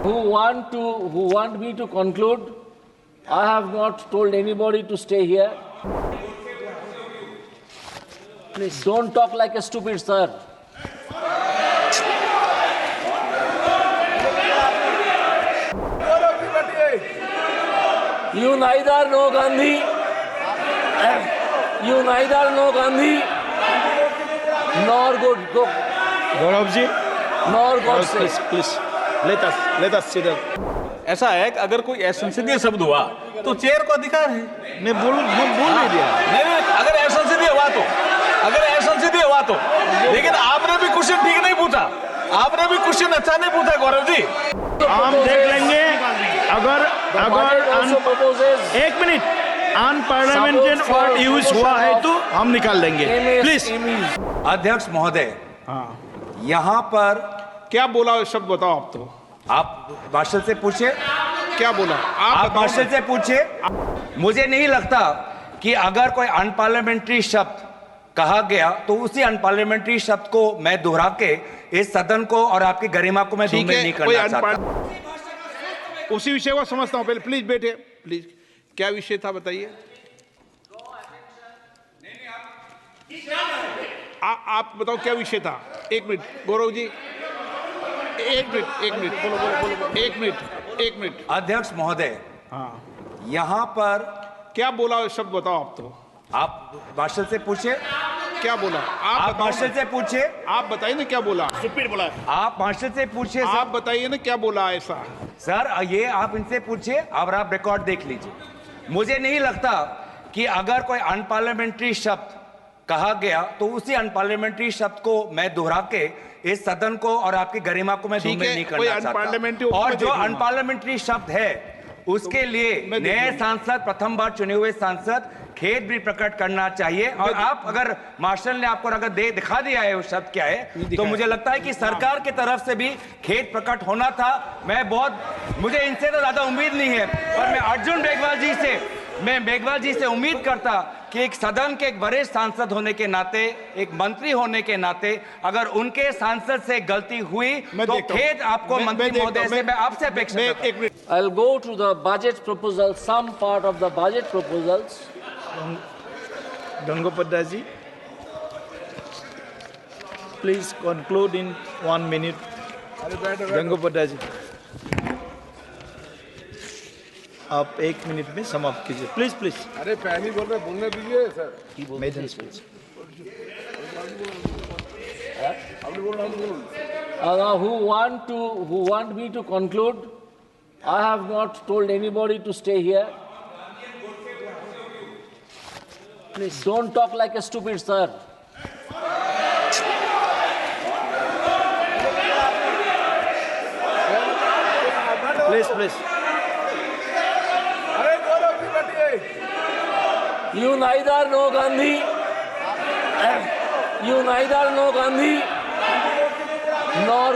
who want me to conclude? I have not told anybody to stay here. Please don't talk like a stupid, sir. You neither know Gandhi, nor Gaurav ji, nor Godse. Please let us sit down. ऐसा है कि अगर कोई असंसदीय शब्द हुआ तो chair को अधिकार है। मैं बोल नहीं दिया। नहीं, अगर असंसदीय हुआ तो लेकिन आपने भी क्वेश्चन ठीक नहीं पूछा, आपने भी क्वेश्चन अच्छा नहीं पूछा गौरव जी। हम देख लेंगे अगर एक मिनट अनपार्लियामेंट्रियन वर्ड यूज हुआ है तो हम निकाल देंगे। प्लीज अध्यक्ष महोदय, हाँ, यहाँ पर क्या बोला शब्द बताओ आप। तो आप मार्शल से पूछे, क्या बोला आप मार्शल से पूछे। मुझे नहीं लगता कि अगर कोई अनपार्लियामेंट्री शब्द कहा गया तो उसी अनपार्लियामेंट्री शब्द को मैं दोहरा के इस सदन को और आपकी गरिमा को मैं धूमिल नहीं करना चाहता। उसी विषय को समझता हूँ। पहले प्लीज बैठे, प्लीज। क्या विषय था बताइए। आप बताओ क्या विषय था। एक मिनट गौरव जी, एक मिनट। अध्यक्ष महोदय, हाँ, यहाँ पर क्या बोला शब्द बताओ आप। तो आप मार्शल से पूछे, क्या बोला आप मार्शल से पूछे। आप बताइए ना क्या बोला। बोला आप मार्शल से पूछे। आप बताइए ना क्या बोला ऐसा। सर ये आप इनसे पूछे और आप रिकॉर्ड देख लीजिए। मुझे नहीं लगता कि अगर कोई अनपार्लियामेंट्री शब्द कहा गया तो उसी अनपार्लियामेंट्री शब्द को मैं दोहरा के इस सदन को और आपकी गरिमा को मैं धूमिल नहीं करना चाहता। और जो अनपार्लियामेंट्री शब्द है उसके लिए नए सांसद, प्रथम बार चुने हुए सांसद खेद भी प्रकट करना चाहिए। और आप अगर मार्शल ने आपको अगर दिखा दिया है वो शब्द क्या है तो मुझे लगता है कि सरकार की तरफ से भी खेद प्रकट होना था। मुझे इनसे तो ज्यादा उम्मीद नहीं है, पर मैं अर्जुन मेघवाल जी से उम्मीद करता कि एक सदन के एक वरिष्ठ सांसद होने के नाते, एक मंत्री होने के नाते अगर उनके सांसद से गलती हुई तो खेद आपको मंत्री महोदय से मैं आपसे अपेक्षा करता हूं। I'll go to the budget proposal, some part of the budget proposals. Gangopadhyay ji, please conclude in 1 minute. Gangopadhyay ji, आप 1 मिनट में समाप्त कीजिए प्लीज। अरे पहली बोल रहे, बोलने दीजिए sir. Madam please. Who want me to conclude? I have not told anybody to stay here. Please don't talk like a stupid, sir. Please. You neither know Gandhi, nor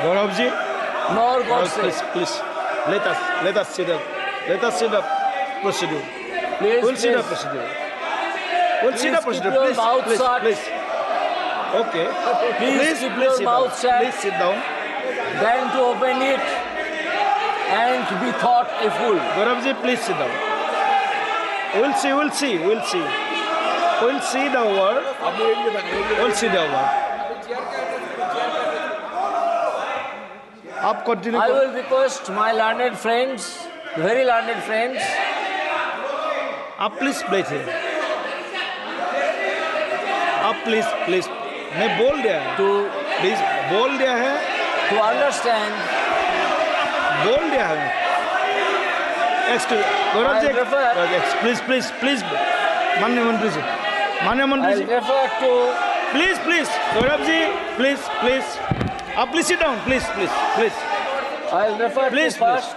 Gaurav ji, nor Godse. Please let us sit down. Let us sit up procedure. Please, We'll sit please. up procedure. We'll sit up Please procedure. keep your mouth shut. Please. Okay. Please keep your sit mouth down. shut. Please sit down. Than to open it and to be thought a fool. Gaurav ji, please sit down. We'll see the word. We'll see the word. आप continue. I will request my learned friends, very learned friends, आप please बैठिए। आप please मैं बोल दिया है। Please बोल दिया है। to understand. बोल दिया है। एक्सक्यूज गौरव जी, प्लीज माननीय मंत्री जी, I'll refer to. Please Gaurav ji, please आप please sit down, please. I'll refer Please, to first.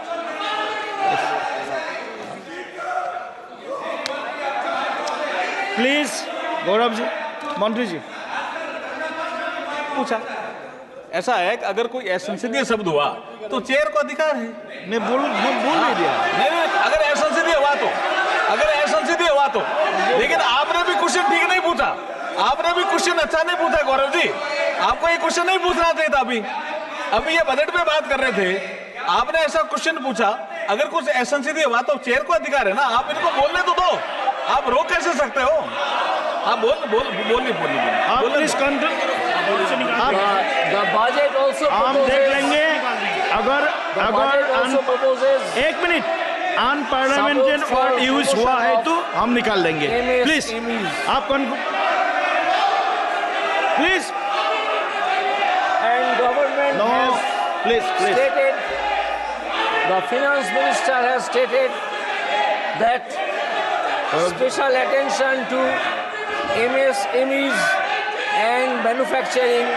Please Gaurav ji, मंत्री जी। पूछा ऐसा है कि अगर कोई असंसदीय शब्द हुआ तो चेयर को अधिकार है। मैं बोल नहीं दिया। नहीं, अगर असंसदीय हुआ तो लेकिन आपने भी क्वेश्चन ठीक नहीं पूछा, आपने भी क्वेश्चन अच्छा नहीं पूछा गौरव जी। आपको ये क्वेश्चन नहीं पूछना चाहिए था अभी। अभी ये बजट पे बात कर रहे थे, आपने ऐसा क्वेश्चन पूछा, अगर कुछ एसेंशियल हुआ तो चेयर को अधिकार है ना, आप इनको बोलने तो दो, आप रोक कैसे सकते हो? आप बोलिए आप प्लीज The budget also हम देख proposes, लेंगे। अगर budget also proposes एक minute unparliamentary Support for word use हुआ है promotion तो हम निकाल देंगे। MSMEs. प्लीज आप please and government no has please stated, the finance minister has stated that special attention to MSMEs and manufacturing,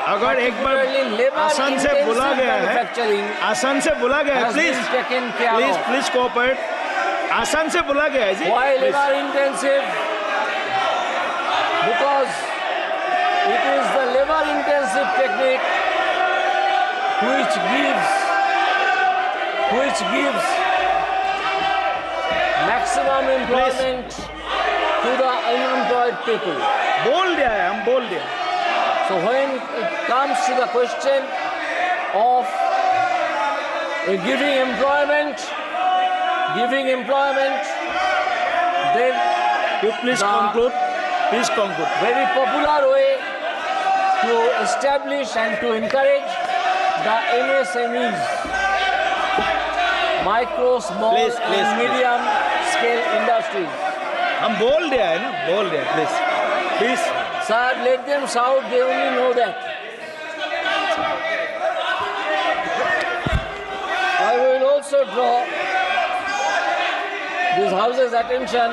अगर एक बार particularly labor आसान से बोला intensive गया है, manufacturing आसान से बोला गया है, has please been taken care of. Please cooperate, आसान से बोला गया है जी। Why Please. labor intensive? Because it is the labor intensive technique which gives maximum employment to the unemployed people. बोल दिया है, हम बोल दिया। So when it comes to the question of giving employment, then You please The- conclude. Please conclude. very popular way to establish and to encourage the MSMEs, micro, small Please, please, and please. medium scale industries. हम बोल दिया है ना, बोल दिया, please please. Sir, let them shout, they only know that. I will also draw this House's attention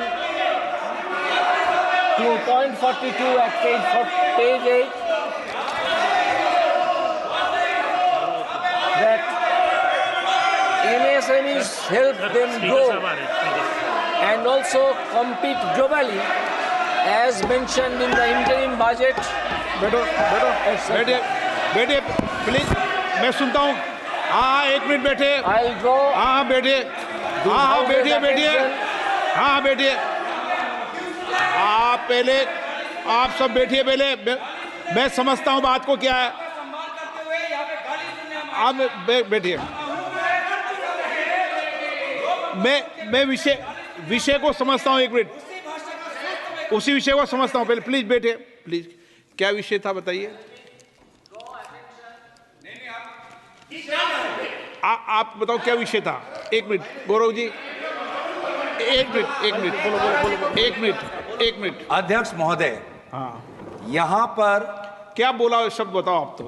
to point 42 at page 8, that MSMEs help them grow and also compete globally as mentioned in the interim budget. बैठो बैठिए बैठिए please, मैं सुनता हूँ। हाँ एक minute बैठे। I'll draw हाँ बैठिए। हाँ House's बैठिए attention. हाँ बैठिए। आप पहले, आप सब बैठिए पहले। मैं समझता हूँ बात को क्या है। आप बैठिए। मैं विषय को समझता हूँ। एक मिनट, उसी विषय को समझता हूँ। पहले प्लीज बैठिए, प्लीज। क्या विषय था बताइए। आप बताओ क्या विषय था। एक मिनट गौरव जी, एक मिनट। अध्यक्ष महोदय, हाँ, यहाँ पर क्या बोला शब्द बताओ। आप तो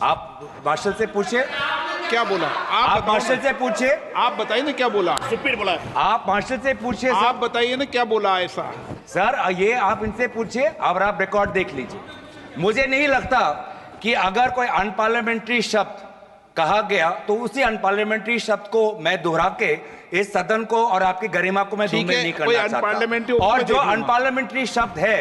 आप मार्शल से पूछे, क्या बोला आप बताओ मार्शल ना। से पूछे, आप बताइए ना क्या बोला। आप मार्शल से पूछे आप बताइए ना क्या बोला ऐसा। सर। ये आप इनसे पूछिए और आप रिकॉर्ड देख लीजिए। मुझे नहीं लगता कि अगर कोई अनपार्लियामेंट्री शब्द कहा गया तो उसी अनपार्लियामेंट्री शब्द को मैं दोहरा के इस सदन को और आपकी गरिमा को मैं ठीक धूमिल है, नहीं कोई करना अनपार्लियामेंट्री चाहता। और मैं जो देख लूंगा। अनपार्लियामेंट्री शब्द है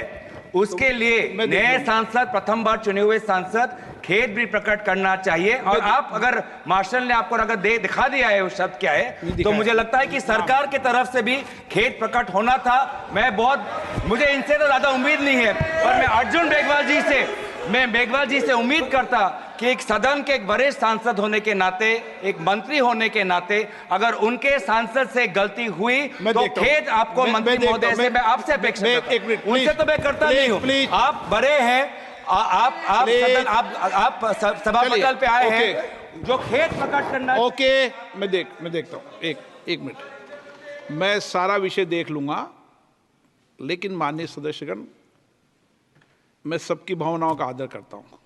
उसके लिए मैं देख नए लूंगा। सांसद, प्रथम बार चुने हुए सांसद खेद भी प्रकट करना चाहिए। और आप अगर मार्शल ने आपको अगर दिखा दिया है वो शब्द क्या है, तो मुझे लगता है कि सरकार की तरफ से भी खेद प्रकट होना था। मुझे इनसे तो ज्यादा उम्मीद नहीं है, पर मैं अर्जुन मेघवाल जी से उम्मीद करता कि एक सदन के एक वरिष्ठ सांसद होने के नाते, एक मंत्री होने के नाते, अगर उनके सांसद से गलती हुई तो खेद आपको मंत्री महोदय से मैं आपसे अपेक्षा करता हूं। उनसे तो मैं करता नहीं हूं। आप बड़े हैं, आप सदन, आप सभा पटल पे आए हैं, जो खेद प्रकट करना। ओके, मैं देखता हूँ। एक मिनट, मैं सारा विषय देख लूंगा, लेकिन माननीय सदस्यगण, मैं सबकी भावनाओं का आदर करता हूँ।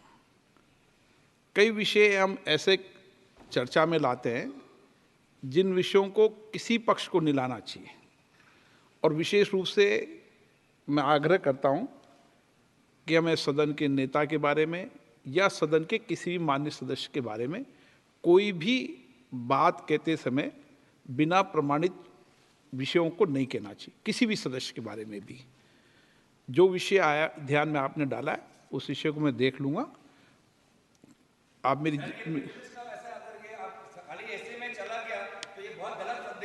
कई विषय हम ऐसे चर्चा में लाते हैं जिन विषयों को किसी पक्ष को नहीं लाना चाहिए, और विशेष रूप से मैं आग्रह करता हूँ कि हमें सदन के नेता के बारे में या सदन के किसी भी मान्य सदस्य के बारे में कोई भी बात कहते समय बिना प्रमाणित विषयों को नहीं कहना चाहिए। किसी भी सदस्य के बारे में भी जो विषय आया ध्यान में आपने डाला है, उस विषय को मैं देख लूंगा। आप मेरी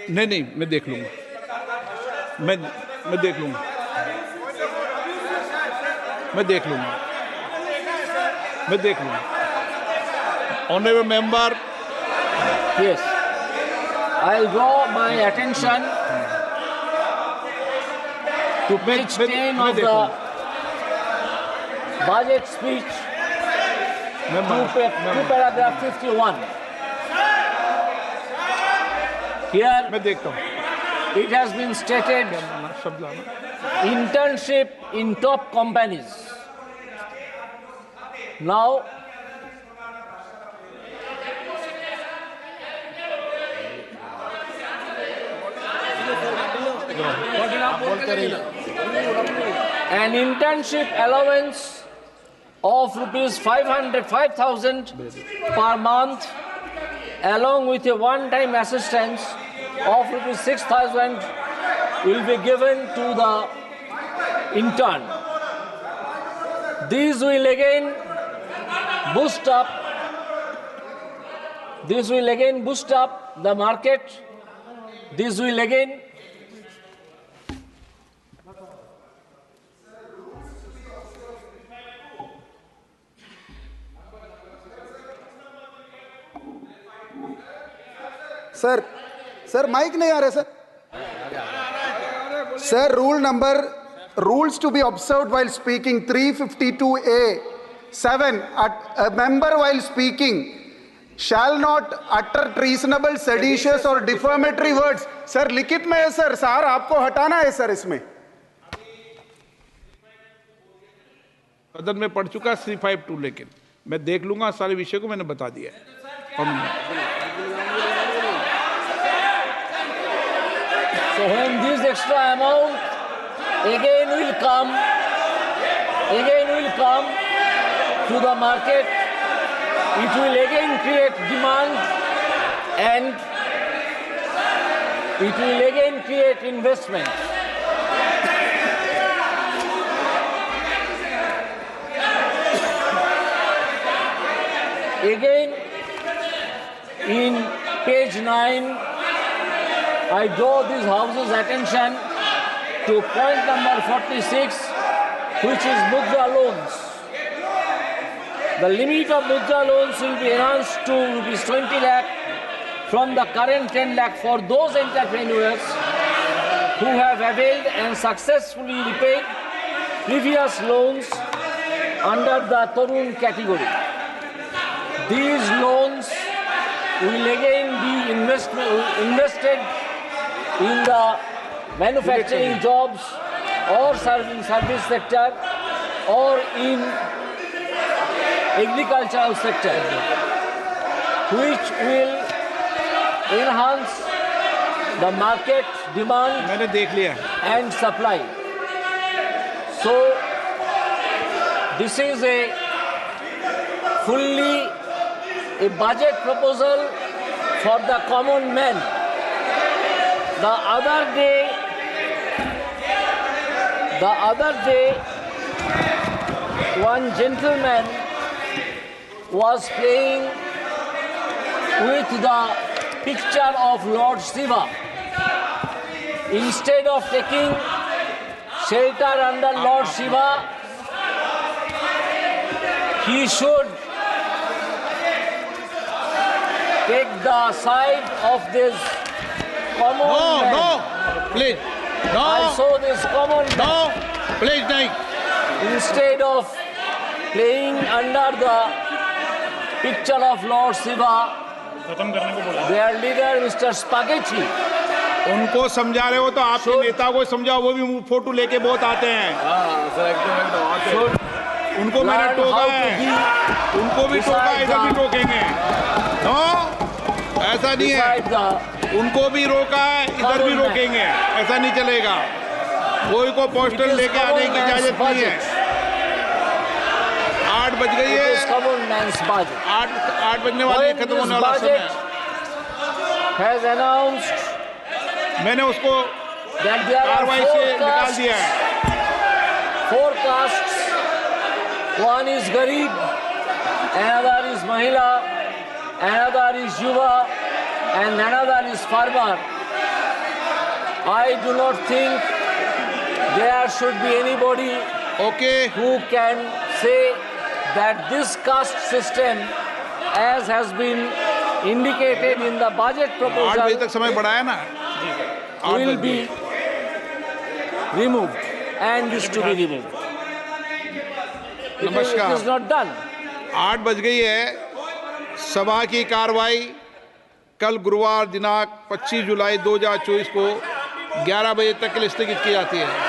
नहीं, मैं देख लूंगा। मैं देख लूंगा। Honorable member, Yes. I'll draw my attention to page 10 of the budget speech, to paragraph 51. Here मैं देखता हूँ it has been stated शब्द लाना. internship in top companies. Now, an internship allowance of rupees 5,000 per month, along with a one-time assistance of rupees 6,000 will be given to the intern. These will again boost up the market. This will again sir mike नहीं आ रहा sir rules to be observed while speaking 352A(7) a member while speaking shall not utter treasonable, seditious or defamatory words. Sir लिखित में है sir आपको हटाना है sir इसमें. सदन में पढ़ चुका 352, लेकिन मैं देख लूंगा सारे विषय को, मैंने बता दिया है. So when this extra amount again will come to the market, it will again create demand and it will again create investment. Again, in page 9, I draw this House's attention to point number 46, which is Mudra loans. The limit of Mudra loans will be enhanced to rupees 20 lakh from the current 10 lakh for those entrepreneurs who have availed and successfully repaid previous loans under the Tarun category. These loans will again be invested in the manufacturing jobs or service sector or in agricultural sector, which will enhance the market demand मैंने देख लिया. and supply. So this is a budget proposal for the common man. The other day, one gentleman was playing with the picture of Lord Shiva. Instead of taking shelter under Lord Shiva, he should take the side of this common man. No, please. No. I saw this common man. No, please नहीं. Instead of playing under the picture of Lord Shiva, their leader, Mr. Spaghetti, उनको समझा रहे हो तो आपके नेता को समझाओ, वो भी फोटो लेके बहुत आते हैं. उनको मैंने टोका है, उनको भी टोका, इधर भी टोकेंगे. नो, ऐसा नहीं है. उनको भी रोका है, इधर भी रोकेंगे. ऐसा नहीं चलेगा. कोई को पोस्टर लेके आने की इजाजत नहीं है. 8 बज गई है. 8 बजने वाली है, खत्म होने वाला समय. has announced मैंने उसको that there are कार्रवाई से निकाल दिया है. 4 castes. One is Garib, another is Mahila, another is Yuva, and another is Farmer. I do not think there should be anybody okay. who can say that this caste system as has been indicated in the budget 8 बजे proposal, तक समय बढ़ाया ना, 8 will बज be गए। removed and is to be removed. It नमस्कार। is not done. 8 बज गई है। सभा की कार्रवाई कल गुरुवार दिनांक 25 जुलाई 2024 को 11 बजे तक के लिए स्थगित की जाती है।